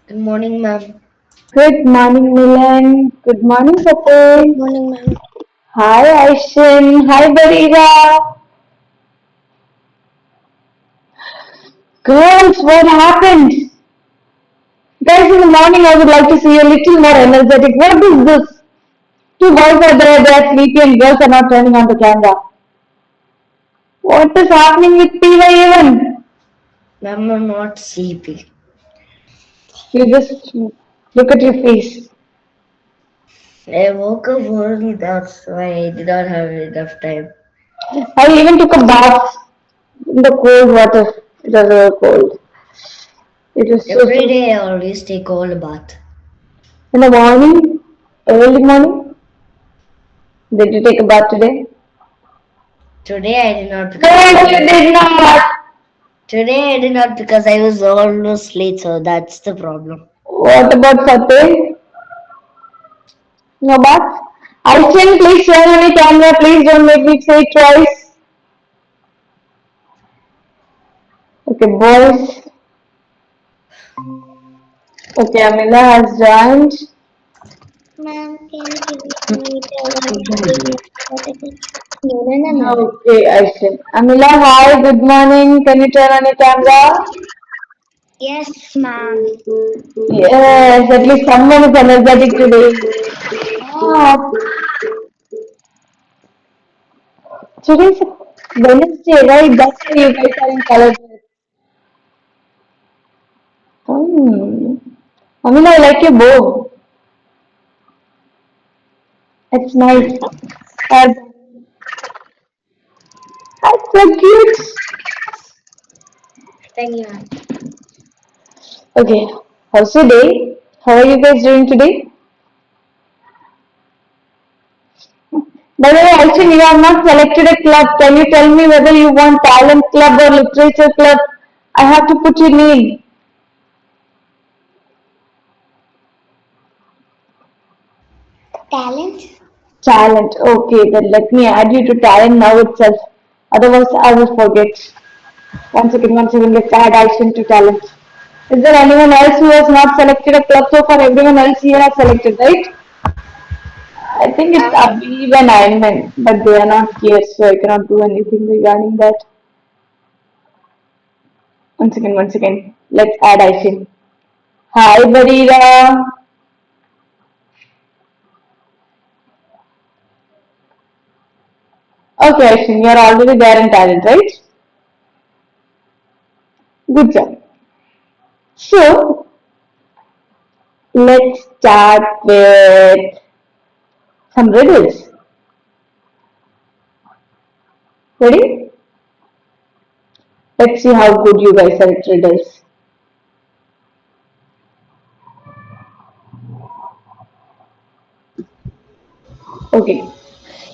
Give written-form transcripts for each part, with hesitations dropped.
Good morning, ma'am. Good morning, Milan. Good morning, Good Kapil. morning, ma'am. Hi, Aishin. Hi, Barira. Girls, what happened? Guys, in the morning, I would like to see you a little more energetic. What is this? Two boys are there, they are sleepy, and girls are not turning on the camera. What is happening with PYA1? Ma'am, I'm not sleepy. You just look at your face. I woke up early, that's why I did not have enough time. I even took a bath in the cold water. It was cold. It was Every so. day I always take cold bath. In the morning, early morning, did you take a bath today? Today I did not No, because you did not. I was almost late, so that's the problem. What about Fateh? No bath? Aishin, please turn on your camera. Please don't make me say it twice. Okay, boys. Okay, Amila has joined. Ma'am, can you tell me what it is? No, no, no, no. Okay, Aishin. Amila, hi, good morning. Can you turn on your camera? Yes, ma'am. Yes, at least someone is energetic today. Ah, today's Wednesday, right? That's why you guys are in color dress. Hmm. Amila, I like your bow. It's nice. Uh, that's so cute. Thank you, ma'am. Okay, how's your day? How are you guys doing today? By the way, actually, you have not selected a club. Can you tell me whether you want talent club or literature club? I have to put your name. Talent? Talent. Okay, then let me add you to talent now itself. Otherwise, I will forget. One second. Let's add Aishan to talent. Is there anyone else who has not selected a club so far? Everyone else here has selected, right? I think it's Abhi and Ayman, but they are not here, so I cannot do anything regarding that. One second. Let's add Aishin. Hi, Barira. Okay, Aishin, you're already there in talent, right? Good job. So, let's start with some riddles. Ready? Let's see how good you guys are at riddles. Okay.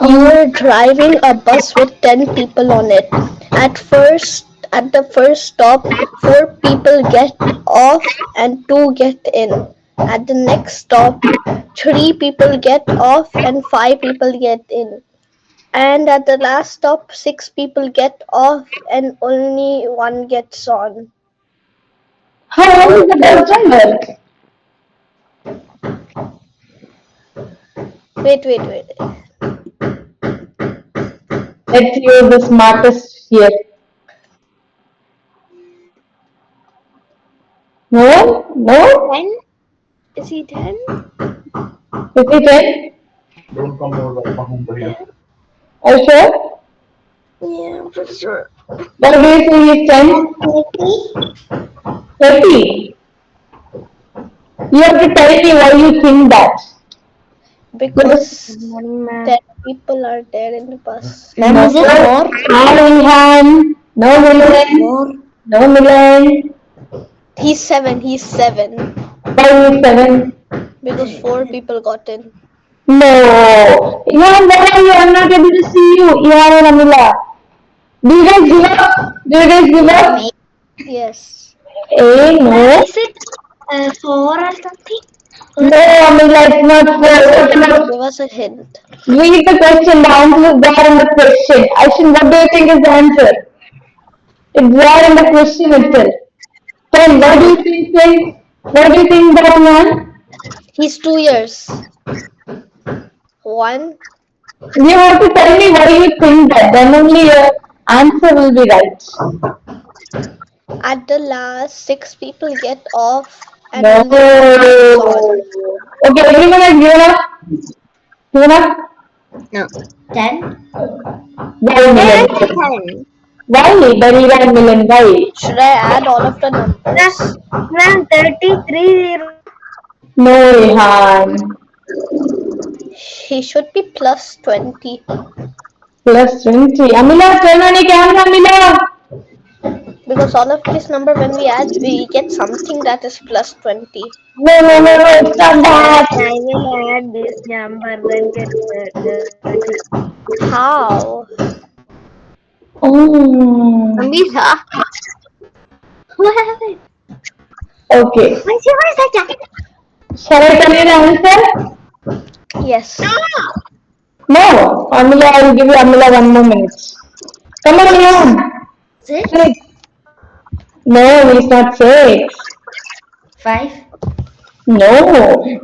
You Um, were driving a bus with 10 people on it. At the first stop, 4 people get off and 2 get in. At the next stop, 3 people get off and 5 people get in. And at the last stop, 6 people get off and only 1 gets on. how old is the bus driver? Wait. Let's use the smartest here. No one? No one? 10? Is he 10? Is it it? Yeah, Are you sure? yeah, I'm pretty sure. What do you say he's 10? 30? 30. You have to tell me why you think that. Because Because Good morning, 10 ma'am. people are there in the bus. Ma'am, no, is it more? no Rehan, no Milan, More? no Milan. He's 7, he's 7. Why is 7? Because 4 people got in. No. Ihan, where are you? I'm not able to see you. Ihan and Amila. Do you guys give up? Do you guys give Yeah, up? maybe. Yes. Eh, Ma'am, no. is it 4 or something? No, Amila, it's not Give us a hint, fair. give us a hint. Read the question. The answer is there in the question. Aishin, what do you think is the answer? It's there in the question itself. 10. What do you think, 10? What do you think that one? He's 2 years. One. You have to tell me what do you think that, then only your answer will be right. At the last, six people get off and No. only one hangs on. Okay, everyone has given up. Given up? No. 10? Why Why Milan? I say 10? Why Barira and Milan? Why? Should I add all of the numbers? Ma'am, 33 zero. No, Rehan. He should be plus 20 Plus 20. Amila, turn on your camera, Amila. because all of this number when we add we get something that is plus 20. No, no, no, no, it's not Yes, that. I will add this number, then get 30. How? Oh. Amira, what happened? Okay. Why is your voice like that? Shall I tell you the answer? Yes. No. Amila, I will give you Amila one more minute. Come on, Six. Rehan. Tell it. Six. No, it's not 6. 5. No.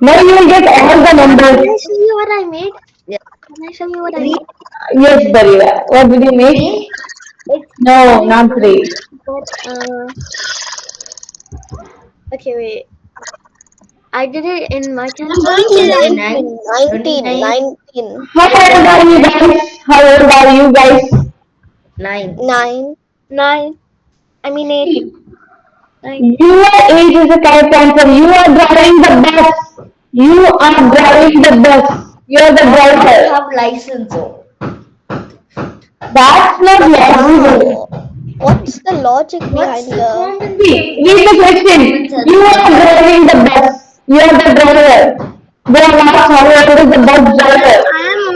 Now you will get all the Can numbers. I show you what I made? Yeah. Can I show you what I 3. made? Yes, Barira. What did you make? 3? It's No, only not 3, 3. but okay, wait. I did it in my time. I'm going to learn. 29. 19, 19, 29. 19, How old are you guys? How old are you guys? 9. 9. 9. I mean 8. 9. Your age is the correct answer. You are driving the bus. You are driving the bus. You are the I don't driver. have license, so. That's not But logical. how? What's the logic What's behind the the. common See, sense? read the What's the common question. sense You for are that? driving the bus. You are the driver. They have asked how old is the bus driver.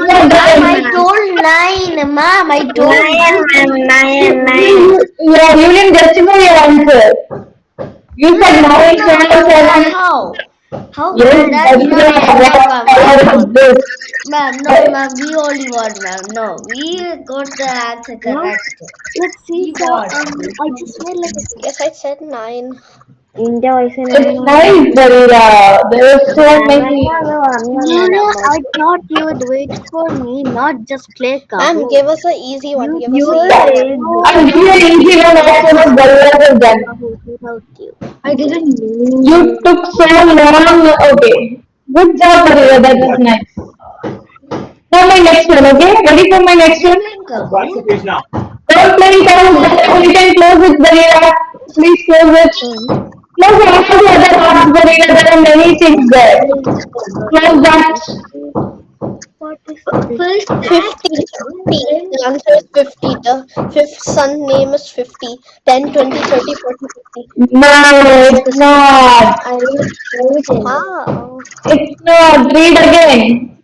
You are Ma'am, I driving. told 9. Ma'am, I told 9, 9. ma'am, 9, 9. You didn't justify your answer. You said Ma'am, that's 9, not 7, answer. 7. How? How Yes, can that but be you not are answer, what ma'am? color is this? Ma'am, no, But ma'am. We only won, ma'am. No, we got the answer correct. Let's see, you sir. got. I just made like a Yes, I said 9. India is a It's 9 only. nice, Barira. There are so many. No, no, I thought you would wait for me, not just play Ma'am, Kahoot. give us a easy one. Give us a You easy said one. I'll give you an easy one as soon as Barira is done. Kahoot without you. I didn't You know. took so long. Okay. Good job, Barira. That was nice. Now my next one, okay? Ready for my Are next we one? playing Kahoot? Don't play it out. You can close it, Barira. Please close it. Close all the other apps, Barira. There are many things there. Close that. What is this? 50. 50. The answer is 50. The fifth son name is 50. 10, 20, 30, 40, 50. No, it's not. I will tell you. How? It's not. Read again.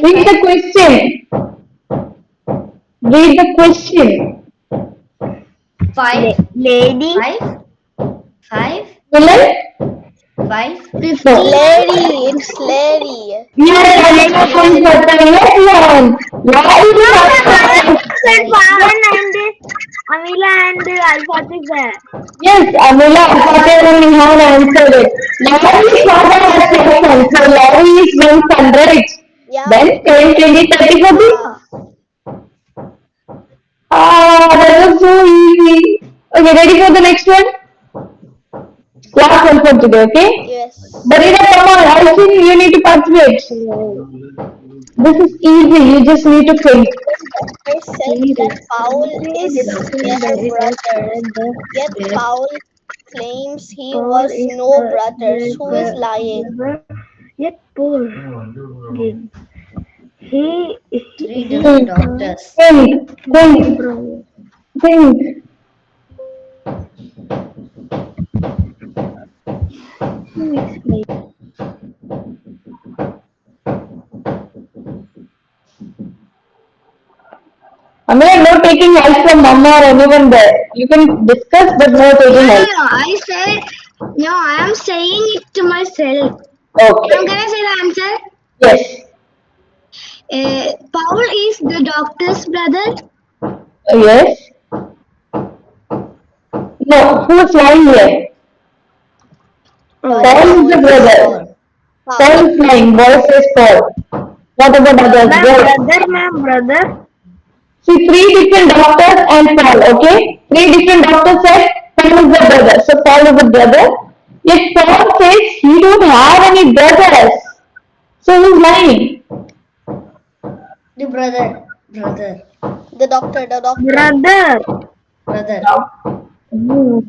Read 45? the question. Read the question. 5? Lady. 5? 5? Milan? 5? No. 50, ma'am? Larry. It's Larry. Yes, Alexa point button. Yes, one. Why is No, it ma'am, I not? said one and Amila and Alfat is there. Yes, Amula, Fateh and Nihan answered it. Larry is not an exception. So Larry is one son, right? Yeah. Then 10, 20, 30, 40. Yeah. Ah, that was so easy. Okay, ready for the next one? Last one for today, okay? Yes. Barira, come on, I think you need to participate. This is easy, you just need to think. Doctor said that Paul is their brother. Yet Paul claims he Paul was is no brothers. Who is lying? brother, yet Paul. Think, Three Hmm. different doctors. think, Brother. think. Amira, no taking help from mama or anyone there. You can discuss, but no No, taking no, help. no. I said, no, I am saying it to myself. Now, can Okay. I say the answer? Yes. Paul is the doctor's brother. Yes. No. Who's lying here? Oh, Paul this is the this is brother. Paul. Paul How? is flying. Boy says Paul. What about others? Ma'am, Go. brother, ma'am, brother. See, three different doctors and Paul, okay? Three different doctors said Paul is the brother. So Paul is the brother. Yet Paul says he don't have any brothers. So he's lying. The brother, The doctor, the doctor. brother, brother. Hmm.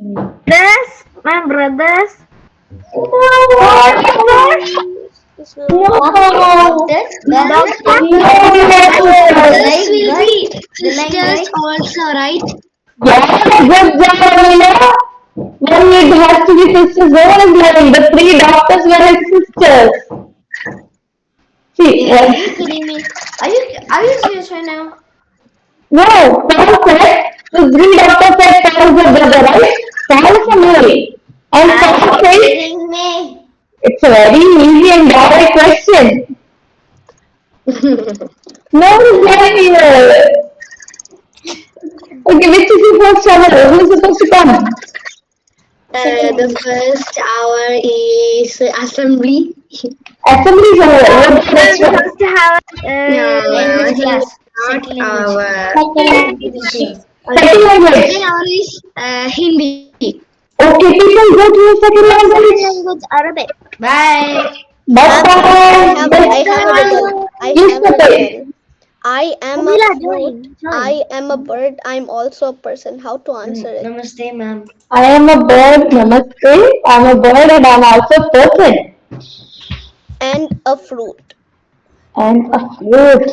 Brothers, ma'am, brothers. This will No. Doctor, doctor. No. doctor. The No. lying guy, the lying guy. Yeah, good job, Amina. When it has to be sisters, no one is lying. The three doctors were his sisters. See, Hey, are what? you kidding me? Are you serious right now? No, Paul said, the three doctors said Paul is a brother, right? Paul is a male. And Are Paul you says, kidding me? it's a very easy and direct question. No one is lying here. Okay, which is your first shower? Who is supposed to come? Second The one. first hour is assembly. Assembly is over. What is the Ma'am, next we one? have to have language He will class. start Second language. our Second, English class. second second language. hour is Hindi. Okay, people go to your second Ma'am, second language. language Arabic. Bye. Bye Ma'am, bye. I have a riddle. I Yes, have a Pate. riddle. I am a Jamila, fruit. join. I am a bird. I'm also a person. How to answer it? Namaste, ma'am. I am a bird. Namaste. I'm a bird and I'm also a person. And a fruit. And a fruit.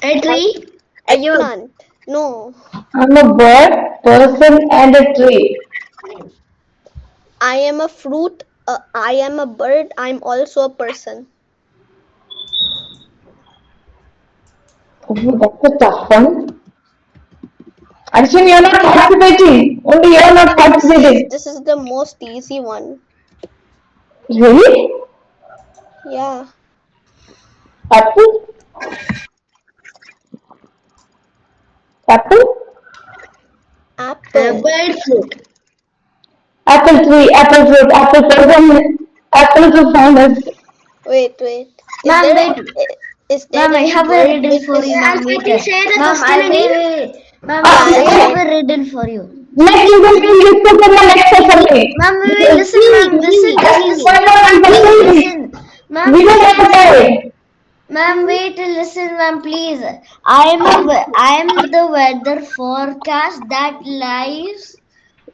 A tree. Ayub. Eggplant. No. I'm a bird, person, and a tree. I am a fruit. I am a bird. I'm also a person. Oh, that's a tough one. Arshan, you're not participating. Only you're not Ma'am, participating. this is the most easy one. Really? Yeah. Apple? Apple? Apple. Bird fruit. Apple tree, apple fruit, apple person, apple to farmers. Wait. Is Ma'am, there wait. is there Ma'am, I any have a bird riddle which for you, is ma'am. Wait. Ma'am, wait. Ma'am, yeah, I yeah, have sure. a riddle for you. Next you can discuss in the next assembly. Ma'am, wait, listen, ma'am. Listen, just listen. Why not Ma'am, in please assembly? listen. Ma'am, We don't please have listen. time. Ma'am, wait, listen, ma'am, please. I am the weather forecast that lies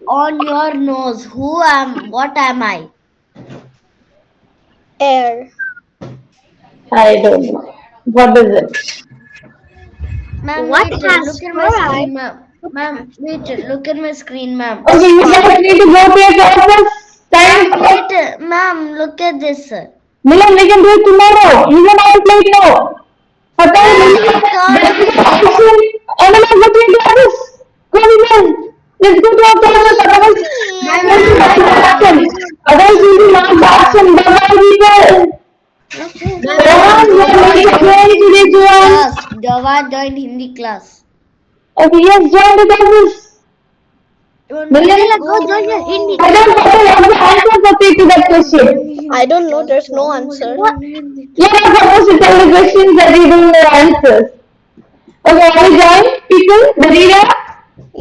on your nose. What am I? Air. I don't know. What is it? Ma'am, What wait, has look at my four eyes? screen, ma'am. Ma'am, wait, look at my screen, ma'am. Okay, you guys need to go to your classes. Time Ma'am, is up. wait, ma'am, look at this. Milan, we can do it tomorrow. You don't have to play it now. Pata hai, Ma'am, Milan? I There can't. is an option. Anyone go to your classes. Go, Milan. Let's go to our classes. Otherwise, Bye, there will be ma'am. lots of action. Otherwise, we will be lots of action. Bye-bye, people. Johan, you are late again today, Johan. Class. Jawad joined Hindi class. Okay, yes, join the classes. Milan, Jamila, go join your Hindi I don't class. know what the answer for to that Join question. the I Hindi don't know. class. There's no Join answer. the Hindi You're class. not supposed to tell the questions that you don't know answers. Okay, are you join, people? Marina,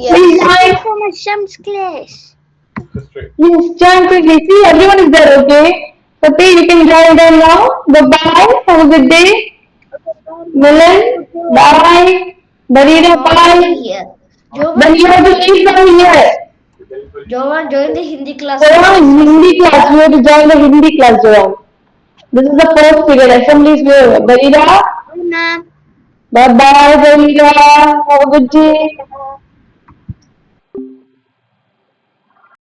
please Yes. join. For my Shams class. Yes, join quickly. See, everyone is there, okay? Okay, you can join them now. Bye-bye. Have a good day. Milan, bye. Marina, I'm already bye. here. Then Jovan you have joined to the leave Hindi from here. class. Jovan joined the Hindi class Johan, now. Hindi class. You have to join the Hindi class, Johan. This is the first period. Assembly is where? Marina, Hi, ma'am. bye-bye, Marina. Have a good day.